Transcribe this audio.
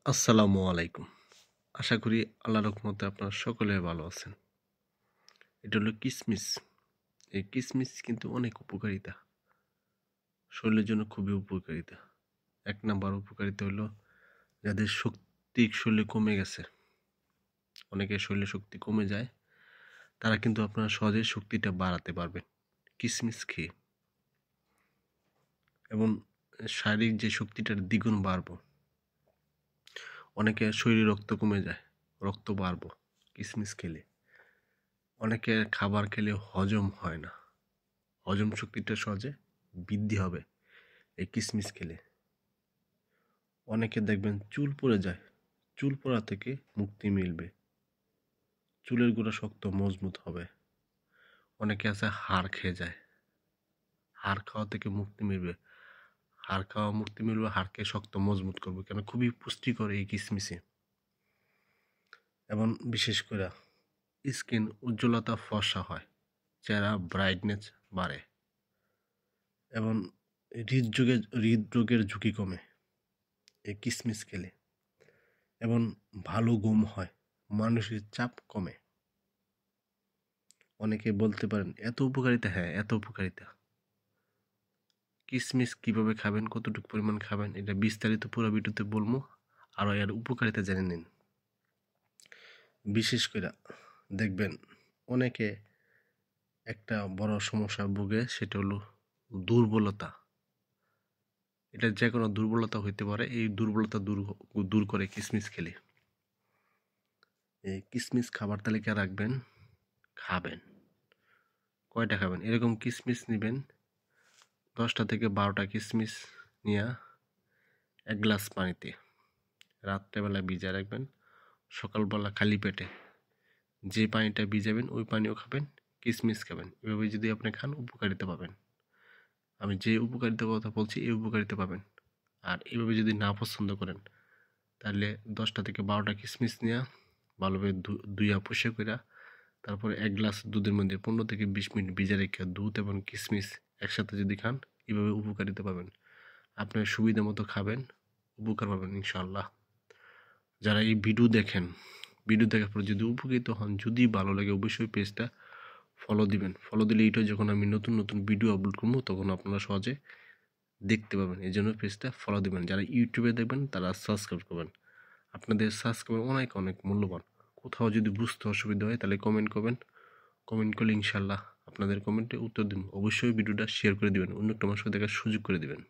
আসসালামু আলাইকুম। আশা করি আল্লাহর রহমতে আপনারা সকলে ভালো আছেন। এটা হলো কিসমিস। এই কিসমিস কিন্তু অনেক উপকারিতা। শরীরের জন্য খুবই উপকারিতা। ১ নাম্বার উপকারিতা হলো যাদের শক্তি শরীরে কমে গেছে, অনেকের শরীরে শক্তি কমে যায়, তারা কিন্তু আপনারা সহজেই শক্তিটা বাড়াতে পারবেন কিসমিস খেয়ে। এবং শারীরিক যে শক্তিটার দ্বিগুণ বাড়বো। অনেকের শরীরে রক্ত কমে যায়, রক্ত বাড়বো কিসমিস খেলে। অনেকের খাবার খেলে হজম হয় না, হজম শক্তিটা সহজে বৃদ্ধি হবে এই কিসমিস খেলে। অনেকে দেখবেন চুল পড়ে যায়, চুল পড়া থেকে মুক্তি মিলবে, চুলের গোড়া শক্ত মজবুত হবে। অনেকে আছে হাড় খেয়ে যায়, হাড় খাওয়া থেকে মুক্তি মিলবে, হাড়কে শক্ত মজবুত করবে, কেন খুবই পুষ্টিকর এই কিসমিসে। এবং বিশেষ করে স্কিন উজ্জ্বলতা ফর্সা হয়, চেহারা ব্রাইটনেস বাড়ে, এবং হৃদরোগের ঝুঁকি কমে এই কিসমিস খেলে। এবং ভালো ঘুম হয়, মানসিক চাপ কমে। অনেকে বলতে পারেন এত উপকারিতা, হ্যাঁ এত উপকারিতা। কিসমিস কিভাবে খাবেন, কতটুকু পরিমাণ খাবেন, এটা বিস্তারিত পুরো ভিডিওতে বলবো। আরও এর উপকারিতা জেনে নিন। বিশেষ করে দেখবেন অনেকে একটা বড় সমস্যা ভুগে, সেটা হলো দুর্বলতা। এটা যে কোনো দুর্বলতা হইতে পারে, এই দুর্বলতা দূর করে কিসমিস খেলে। এই কিসমিস খাবার তালিকায় রাখবেন, খাবেন। কয়টা খাবেন? এরকম কিসমিস নেবেন 10টা থেকে 12টা কিসমিস নিয়ে 1 গ্লাস পানিতে রাত্রেবেলা ভিজিয়ে রাখবেন। সকালবেলা খালি পেটে যে পানিটা ভিজাবেন ওই পানিও খাবেন, কিসমিস খাবেন। এভাবে যদি আপনি খান উপকারিতা পাবেন। আমি যে উপকারিতার কথা বলছি এই উপকারিতা পাবেন। আর এভাবে যদি না পছন্দ করেন, তাহলে 10টা থেকে 12টা কিসমিস নিয়ে ভালোভাবে ধুইয়া পরিষ্কার কইরা তারপরে 1 গ্লাস দুধের মধ্যে 15 থেকে 20 মিনিট ভিজে রেখে দুধ এবং কিসমিস একসাথে যদি খান, এভাবে উপকারিতা পাবেন। আপনার সুবিধা মতো খাবেন, উপকার পাবেন ইনশাআল্লাহ। যারা এই ভিডিও দেখেন, ভিডিও দেখার পর যদি উপকৃত হন, যদি ভালো লাগে, অবশ্যই পেজটা ফলো দিবেন। ফলো দিলে এইটা যখন আমি নতুন নতুন ভিডিও আপলোড করবো তখন আপনারা সহজে দেখতে পাবেন। এই জন্য পেজটা ফলো দিবেন। যারা ইউটিউবে দেখবেন তারা সাবস্ক্রাইব করবেন। আপনাদের সাবস্ক্রাইব অনেক অনেক মূল্যবান। কোথাও যদি বুঝতে অসুবিধা হয় তাহলে কমেন্ট করবেন। কমেন্ট করলে ইনশাআল্লাহ আপনাদের কমেন্টে উত্তর দিন। অবশ্যই ভিডিওটা শেয়ার করে দিবেন, অন্য একটা মানুষকে দেখার সুযোগ করে দিবেন।